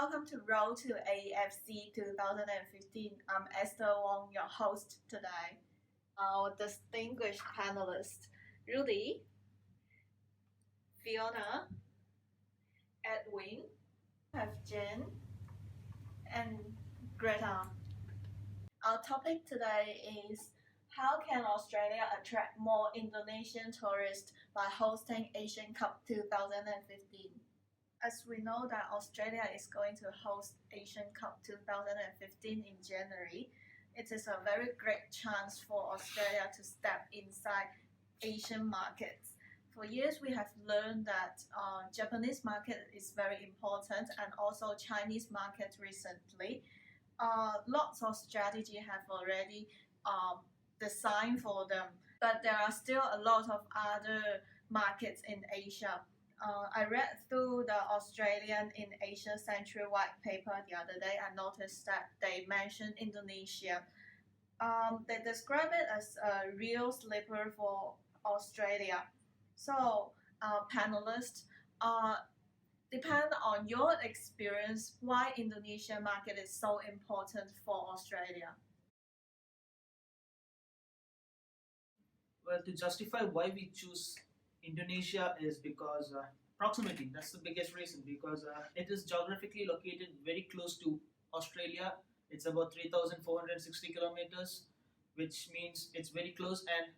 welcome to Road to AFC 2015. I'm Esther Wong, your host today. Our distinguished panelists, Rudy, Fiona, Edwin, have Jenn, and Greta. Our topic today is how can Australia attract more Indonesian tourists by hosting Asian Cup 2015? As we know that Australia is going to host Asian Cup 2015 in January, it is a very great chance for Australia to step inside Asian markets. For years, we have learned that Japanese market is very important and also Chinese market recently. Lots of strategy have already designed for them, but there are still a lot of other markets in Asia. I read through the Australian in Asia Century white paper the other day. I noticed that they mentioned Indonesia. They describe it as a real sleeper for Australia. So, panelists, depend on your experience why Indonesian market is so important for Australia. Well, to justify why we choose Indonesia is because proximity. That's the biggest reason because it is geographically located very close to Australia. It's about 3,460 kilometers, which means it's very close, and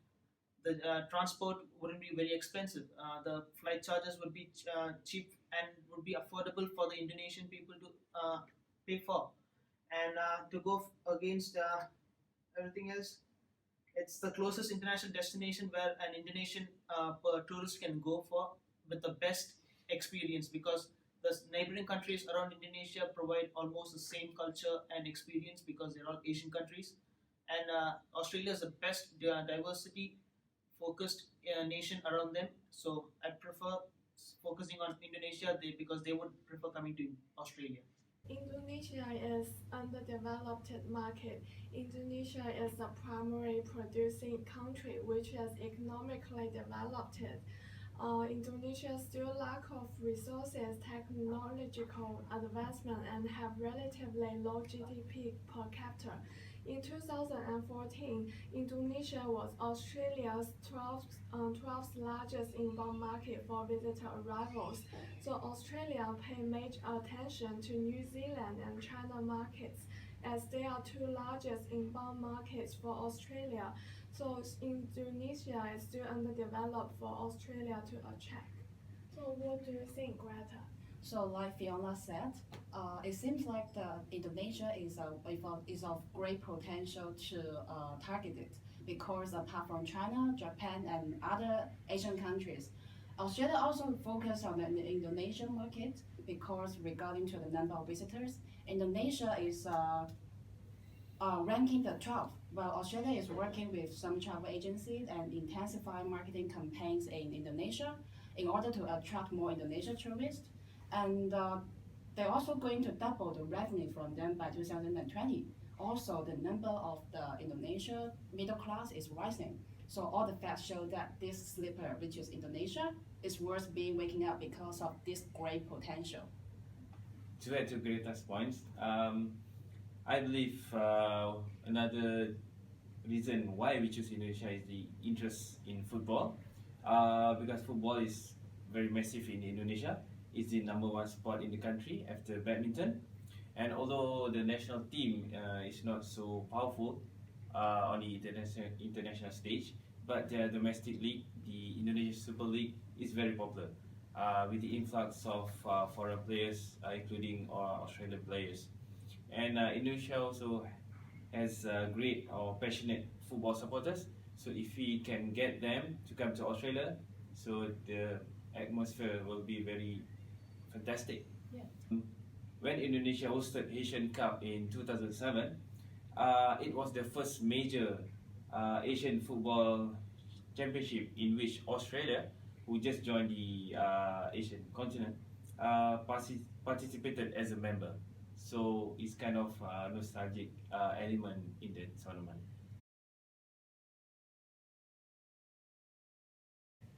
the transport wouldn't be very expensive. The flight charges would be cheap and would be affordable for the Indonesian people to pay for. And to go against everything else, it's the closest international destination where an Indonesian tourist can go for with the best experience because the neighboring countries around Indonesia provide almost the same culture and experience because they're all Asian countries. And Australia is the best diversity focused nation around them. So I prefer focusing on Indonesia because they would prefer coming to Australia. Indonesia is underdeveloped market. Indonesia is the primary producing country which is economically developed. Indonesia still lack of resources, technological advancement, and have relatively low GDP per capita. In 2014, Indonesia was Australia's 12th largest inbound market for visitor arrivals. So Australia pay major attention to New Zealand and China markets as they are two largest inbound markets for Australia. So Indonesia is still underdeveloped for Australia to attract. So what do you think, Greta? So like Fiona said, it seems like Indonesia is of great potential to target it because apart from China, Japan, and other Asian countries, Australia also focused on the Indonesian market because regarding to the number of visitors, Indonesia is ranking the 12th, while Australia is working with some travel agencies and intensify marketing campaigns in Indonesia in order to attract more Indonesian tourists. And they're also going to double the revenue from them by 2020. Also, the number of the Indonesian middle class is rising. So all the facts show that this sleeper, which is Indonesia, is worth being waking up because of this great potential. To add to Greta's points, I believe another reason why we choose Indonesia is the interest in football, because football is very massive in Indonesia. It's the number one sport in the country after badminton, and although the national team is not so powerful on the international stage, but their domestic league, the Indonesian Super League, is very popular with the influx of foreign players, including Australian players. And Indonesia also has great or passionate football supporters. So if we can get them to come to Australia, so the atmosphere will be very fantastic. Yeah. When Indonesia hosted Asian Cup in 2007, it was the first major Asian football championship in which Australia, who just joined the Asian continent, participated as a member. So it's kind of a nostalgic element in the tournament.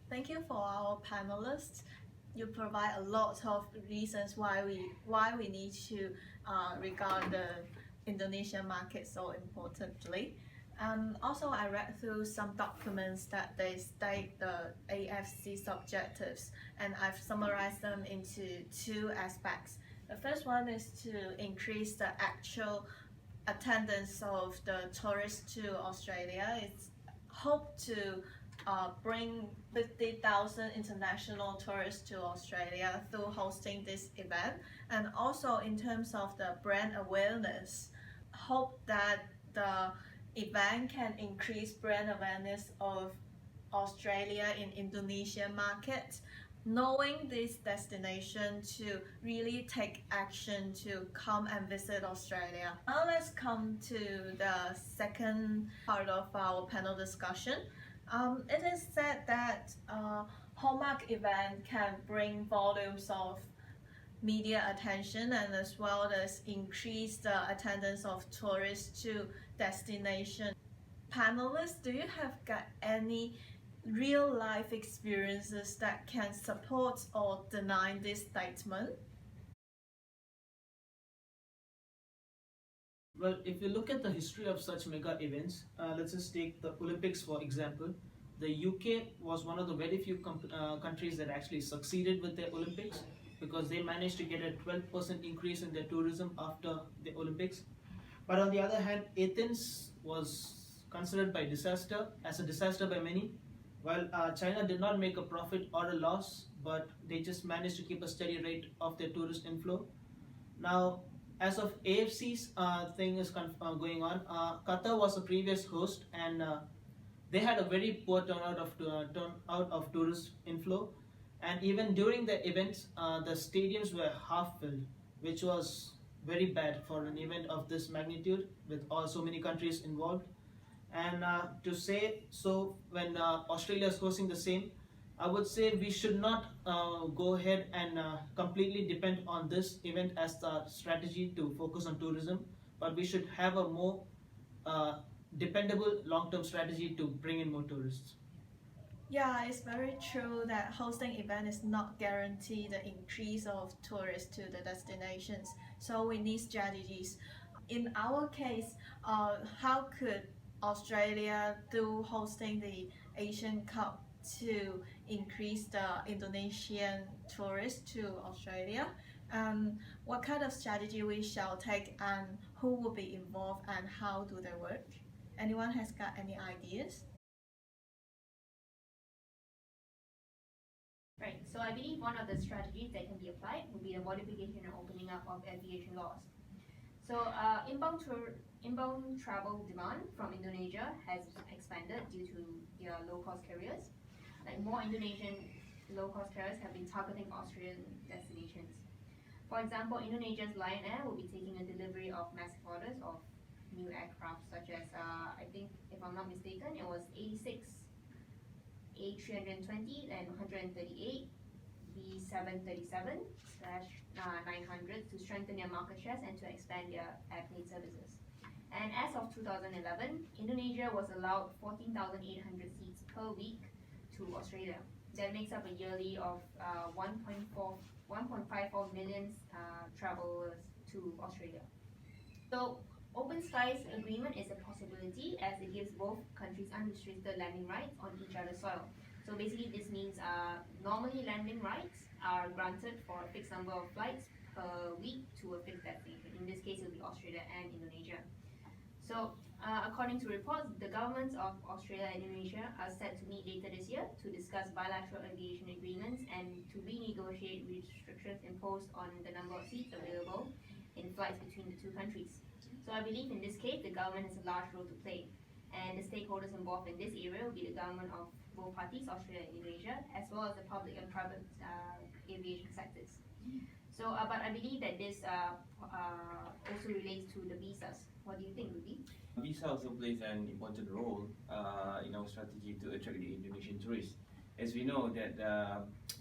Thank you for our panelists. You provide a lot of reasons why we need to regard the Indonesian market so importantly. Also, I read through some documents that they state the AFC's objectives, and I've summarized them into two aspects. The first one is to increase the actual attendance of the tourists to Australia. It's hoped to bring 50,000 international tourists to Australia through hosting this event. And also in terms of the brand awareness, hope that the event can increase brand awareness of Australia in Indonesian market, knowing this destination to really take action to come and visit Australia. Now let's come to the second part of our panel discussion. It is said that hallmark event can bring volumes of media attention and as well as increase the attendance of tourists to destination. Panelists, do you have got any real life experiences that can support or deny this statement? Well, if you look at the history of such mega events, let's just take the Olympics for example. The UK was one of the very few countries that actually succeeded with their Olympics because they managed to get a 12% increase in their tourism after the Olympics. But on the other hand, Athens was considered as a disaster by many, while China did not make a profit or a loss, but they just managed to keep a steady rate of their tourist inflow. Now, as of AFC's thing is going on, Qatar was a previous host and they had a very poor turnout of tourist inflow, and even during the events, the stadiums were half filled, which was very bad for an event of this magnitude with so many countries involved. And to say so, when Australia is hosting the same, I would say we should not go ahead and completely depend on this event as the strategy to focus on tourism, but we should have a more dependable long-term strategy to bring in more tourists. Yeah, it's very true that hosting event is not guarantee the increase of tourists to the destinations. So we need strategies. In our case, how could Australia do hosting the Asian Cup to increase the Indonesian tourists to Australia? What kind of strategy we shall take and who will be involved and how do they work? Anyone has got any ideas? Right, so I believe one of the strategies that can be applied would be the modification and opening up of aviation laws. So inbound travel demand from Indonesia has expanded due to their low-cost carriers. Like more Indonesian low-cost carriers have been targeting Australian destinations. For example, Indonesia's Lion Air will be taking a delivery of massive orders of new aircraft such as, I think, if I'm not mistaken, it was 86 A320 and 138 B737/900 to strengthen their market shares and to expand their airplane services. And as of 2011, Indonesia was allowed 14,800 seats per week to Australia. That makes up a yearly of 1.54 million travelers to Australia. So Open Skies Agreement is a possibility as it gives both countries unrestricted landing rights on each other's soil. So basically this means normally landing rights are granted for a fixed number of flights per week to a fixed destination. In this case it will be Australia and Indonesia. So according to reports, the governments of Australia and Indonesia are set to meet later this year to discuss bilateral aviation agreements and to renegotiate restrictions imposed on the number of seats available in flights between the two countries. So I believe in this case, the government has a large role to play. And the stakeholders involved in this area will be the government of both parties, Australia and Indonesia, as well as the public and private aviation sectors. So, but I believe that this also relates to the visas. What do you think, Rudy? Visa also plays an important role in our strategy to attract the Indonesian tourists. As we know that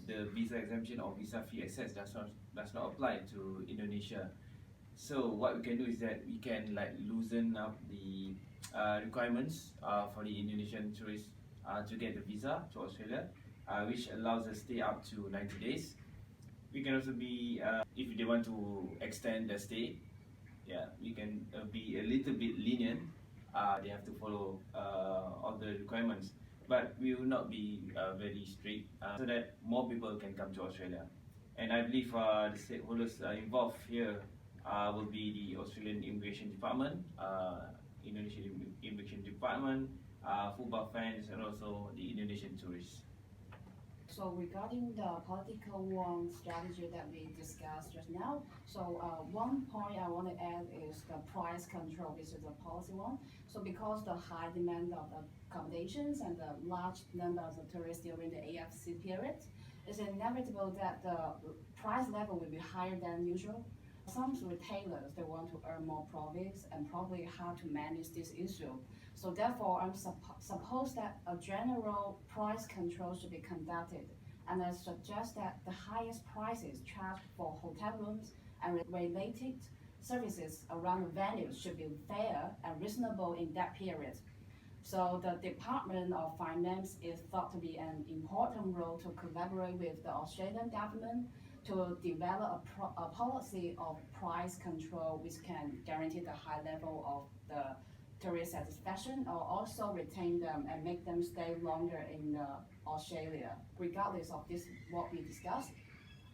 the visa exemption or visa-free access does not apply to Indonesia. So what we can do is that we can loosen up the requirements for the Indonesian tourists to get the visa to Australia, which allows us stay up to 90 days. we can also be, if they want to extend the stay, yeah, we can be a little bit lenient. They have to follow all the requirements, but we will not be very strict so that more people can come to Australia. And I believe the stakeholders involved here will be the Australian Immigration Department, Indonesian Immigration Department, football fans, and also the Indonesian tourists. So regarding the political one strategy that we discussed just now, so one point I want to add is the price control, which is a policy one. So because the high demand of accommodations and the large number of the tourists during the AFC period, it's inevitable that the price level will be higher than usual. Some retailers, they want to earn more profits and probably how to manage this issue. So therefore, I'm suppose that a general price control should be conducted. And I suggest that the highest prices charged for hotel rooms and related services around the venues should be fair and reasonable in that period. So the Department of Finance is thought to be an important role to collaborate with the Australian government to develop a policy of price control which can guarantee the high level of the tourist satisfaction or also retain them and make them stay longer in Australia. Regardless of this, what we discussed,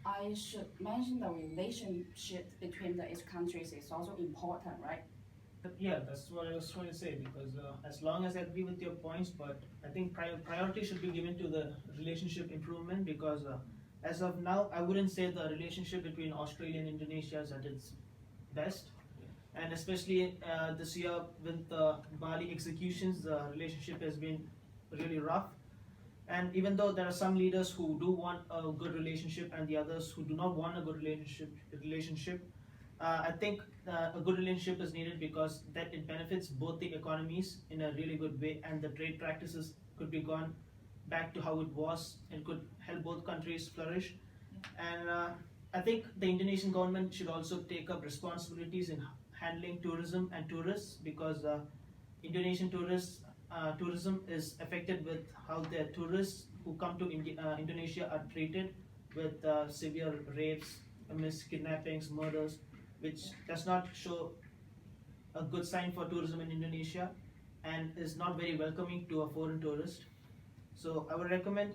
I should mention the relationship between the each countries is also important, right? Yeah, that's what I was trying to say, because as long as I agree with your points, but I think priority should be given to the relationship improvement, because as of now, I wouldn't say the relationship between Australia and Indonesia is at its best. And especially this year with the Bali executions, the relationship has been really rough. And even though there are some leaders who do want a good relationship and the others who do not want a good relationship, I think a good relationship is needed because that it benefits both the economies in a really good way, and the trade practices could be gone back to how it was and could help both countries flourish. And I think the Indonesian government should also take up responsibilities in handling tourism and tourists, because Indonesian tourism is affected with how the tourists who come to Indonesia are treated with severe rapes, kidnappings, murders, which does not show a good sign for tourism in Indonesia and is not very welcoming to a foreign tourist. So I would recommend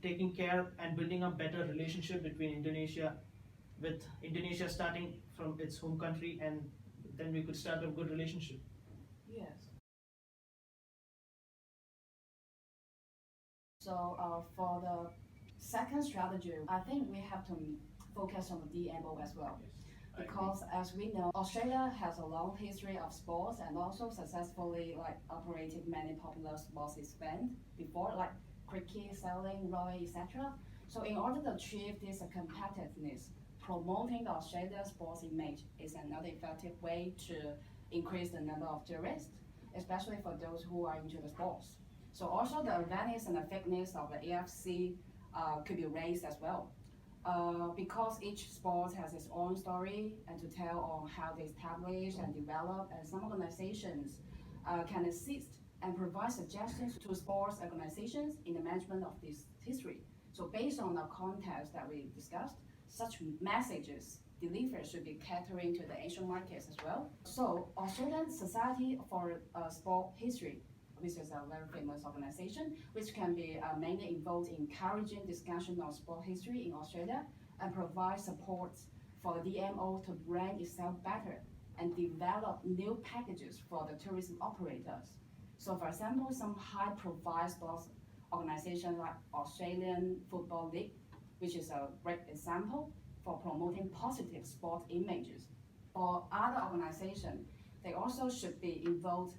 taking care and building a better relationship between Indonesia, with Indonesia starting from its home country, and then we could start a good relationship. Yes. So for the second strategy, I think we have to focus on the DMO as well. Because as we know, Australia has a long history of sports and also successfully operated many popular sports events before, like cricket, sailing, rowing, etc. So in order to achieve this competitiveness, promoting the Australian sports image is another effective way to increase the number of tourists, especially for those who are into the sports. So also the awareness and effectiveness of the AFC could be raised as well. Because each sport has its own story and to tell on how they establish and develop, and some organizations can assist and provide suggestions to sports organizations in the management of this history. So based on the context that we discussed, such messages delivered should be catering to the Asian markets as well. So Australian Society for Sport History, which is a very famous organization, which can be mainly involved in encouraging discussion of sport history in Australia and provide support for the DMO to brand itself better and develop new packages for the tourism operators. So for example, some high-profile sports organizations like Australian Football League, which is a great example for promoting positive sport images. For other organizations, they also should be involved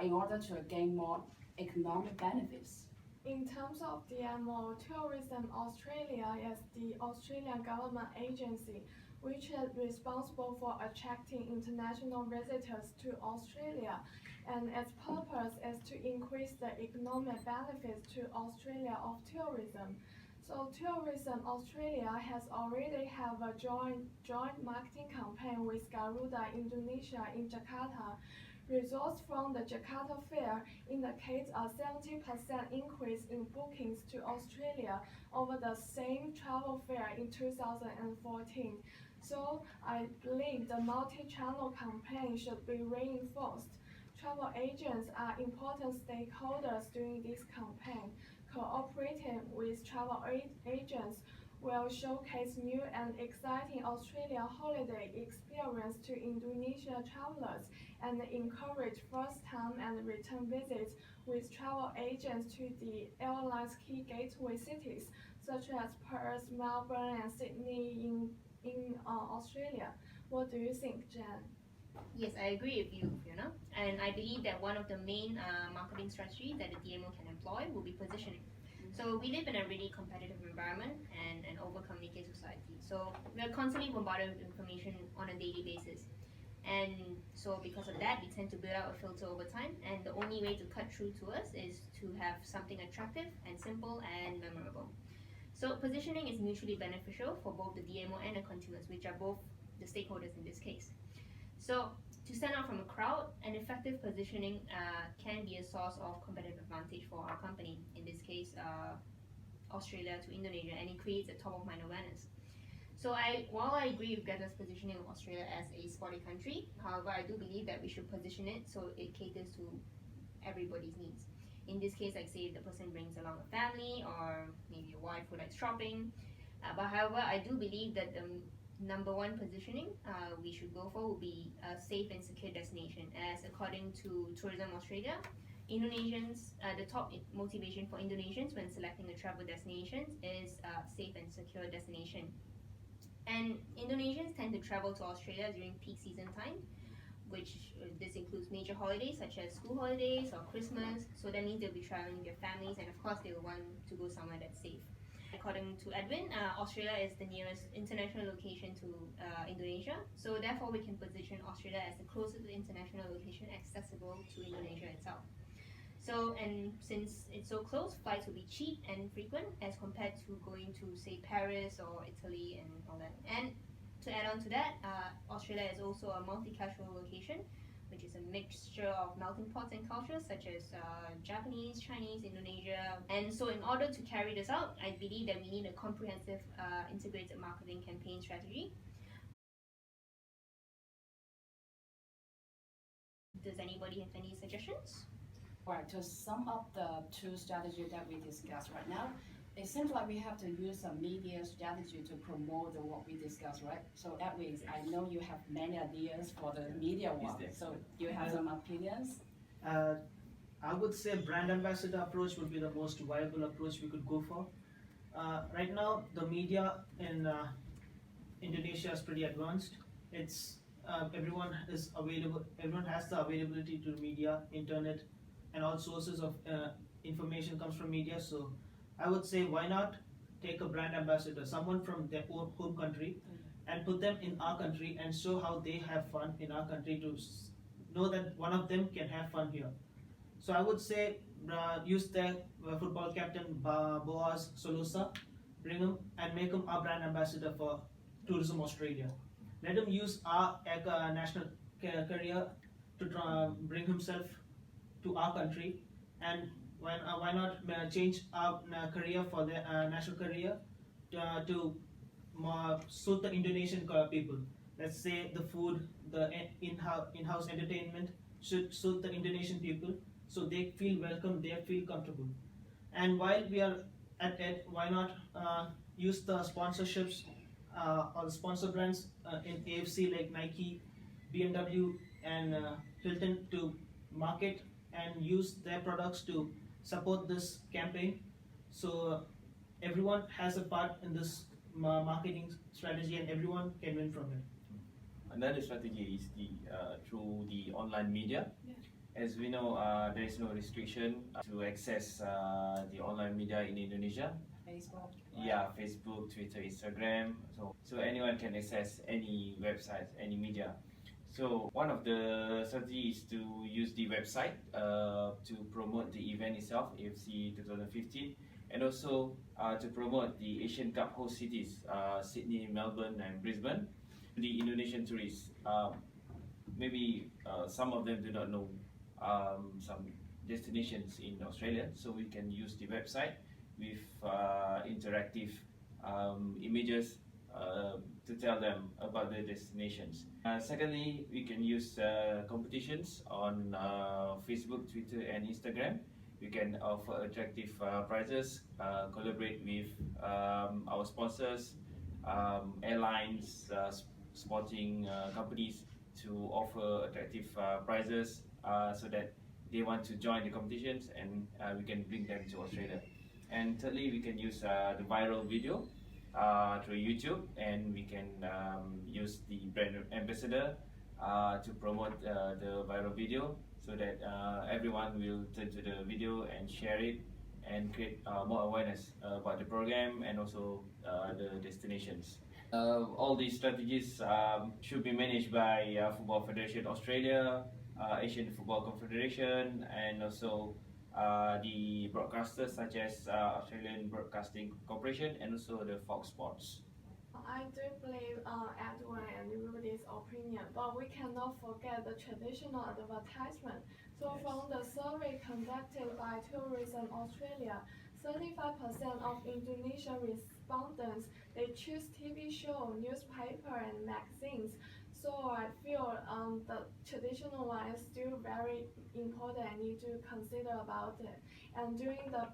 in order to gain more economic benefits. In terms of DMO, Tourism Australia is the Australian government agency which is responsible for attracting international visitors to Australia, and its purpose is to increase the economic benefits to Australia of tourism. So Tourism Australia has already have a joint marketing campaign with Garuda Indonesia in Jakarta, Results from the Jakarta Fair indicate a 70% increase in bookings to Australia over the same travel fair in 2014. So I believe the multi-channel campaign should be reinforced. Travel agents are important stakeholders during this campaign. Cooperating with travel agents will showcase new and exciting Australia holiday experience to Indonesia travelers and encourage first-time and return visits with travel agents to the airline's key gateway cities such as Perth, Melbourne, and Sydney in Australia. What do you think, Jenn? Yes, I agree with you, Fiona. And I believe that one of the main marketing strategies that the DMO can employ will be positioning. So we live in a really competitive environment and an over-communicated society. So we are constantly bombarded with information on a daily basis. And so because of that, we tend to build out a filter over time. And the only way to cut through to us is to have something attractive and simple and memorable. So positioning is mutually beneficial for both the DMO and the consumers, which are both the stakeholders in this case. So to stand out from a crowd, an effective positioning can be a source of competitive advantage for our company, in this case Australia to Indonesia, and it creates a top-of-mind awareness. So while I agree with Greta's positioning of Australia as a sporty country, however, I do believe that we should position it so it caters to everybody's needs. In this case, like say if the person brings along a family or maybe a wife who likes shopping. But however, I do believe that the number one positioning we should go for will be a safe and secure destination, as according to Tourism Australia, Indonesians, the top motivation for Indonesians when selecting a travel destination is safe and secure destination. And Indonesians tend to travel to Australia during peak season time, which this includes major holidays such as school holidays or Christmas. So that means they'll be traveling with their families, and of course they will want to go somewhere that's safe. According to Edwin, Australia is the nearest international location to Indonesia, so therefore we can position Australia as the closest international location accessible to Indonesia itself. So, and since it's so close, flights will be cheap and frequent as compared to going to say Paris or Italy and all that. And to add on to that, Australia is also a multicultural location, which is a mixture of melting pots and cultures such as Japanese, Chinese, Indonesia. And so in order to carry this out, I believe that we need a comprehensive integrated marketing campaign strategy. Does anybody have any suggestions? Right, to sum up the two strategies that we discussed right now, it seems like we have to use a media strategy to promote what we discussed, right? So Edwin, I know you have many ideas for the media one, so do you have some opinions? I would say brand ambassador approach would be the most viable approach we could go for. Right now, the media in Indonesia is pretty advanced. It's everyone is available. Everyone has the availability to media, internet, and all sources of information comes from media. So I would say why not take a brand ambassador, someone from their own home country, and put them in our country and show how they have fun in our country to know that one of them can have fun here. So I would say use their football captain Boaz Solosa, bring him and make him our brand ambassador for Tourism Australia. Let him use our national career to bring himself to our country, and why not change our career for the national career to suit the Indonesian people. Let's say the food, the in-house entertainment should suit the Indonesian people, so they feel welcome, they feel comfortable. And while we are at it, why not use the sponsorships or the sponsor brands in AFC like Nike, BMW, and Hilton to market and use their products to support this campaign. So everyone has a part in this marketing strategy, and everyone can win from it. Another strategy is through the online media. As we know, there is no restriction to access the online media in Indonesia. Facebook. Yeah, Facebook, Twitter, Instagram. So anyone can access any website, any media. So one of the strategies is to use the website to promote the event itself, AFC 2015, and also to promote the Asian Cup host cities, Sydney, Melbourne, and Brisbane, to the Indonesian tourists. maybe some of them do not know some destinations in Australia, so we can use the website with interactive images to tell them about the destinations. Secondly, we can use competitions on Facebook, Twitter, and Instagram. We can offer attractive prizes, collaborate with our sponsors, airlines, sporting companies to offer attractive prizes so that they want to join the competitions, and we can bring them to Australia. And thirdly, we can use the viral video through YouTube, and we can use the brand ambassador to promote the viral video so that everyone will turn to the video and share it and create more awareness about the program and also the destinations. All these strategies should be managed by Football Federation Australia, Asian Football Confederation, and also the broadcasters such as Australian Broadcasting Corporation and also the Fox Sports. I do believe Edwin and Rudy's opinion, but we cannot forget the traditional advertisement. So from the survey conducted by Tourism Australia, 35% of Indonesian respondents, they choose TV show, newspaper and magazines. So I feel the traditional one is still very important and need to consider about it. And during the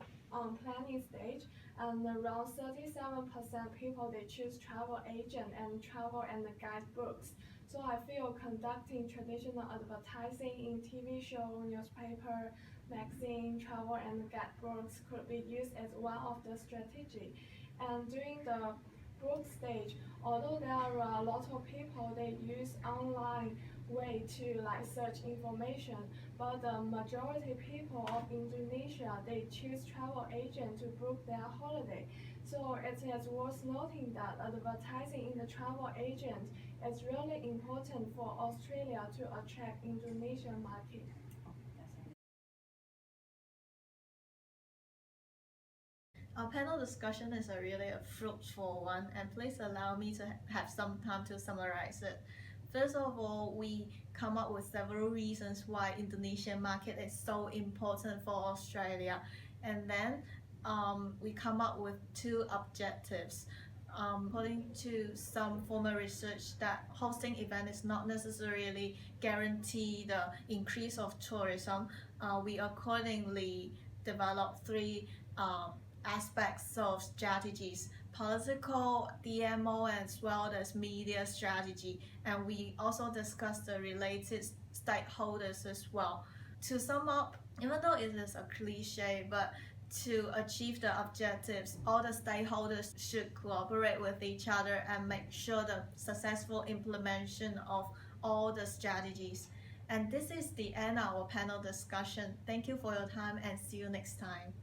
planning stage, and around 37% people they choose travel agent and travel and guidebooks. So I feel conducting traditional advertising in TV show, newspaper, magazine, travel and guidebooks could be used as one of the strategy. And during the book stage, although there are a lot of people they use online way to like search information, but the majority people of Indonesia they choose travel agent to book their holiday. So it is worth noting that advertising in the travel agent is really important for Australia to attract Indonesian market. Our panel discussion is really a fruitful one, and please allow me to have some time to summarize it. First of all, we come up with several reasons why Indonesian market is so important for Australia, and then we come up with two objectives. According to some former research, that hosting event is not necessarily guarantee the increase of tourism. We accordingly develop three aspects of strategies: political, DMO, as well as media strategy, and we also discussed the related stakeholders as well. To sum up, even though it is a cliche, but to achieve the objectives, all the stakeholders should cooperate with each other and make sure the successful implementation of all the strategies. And this is the end of our panel discussion. Thank you for your time and see you next time.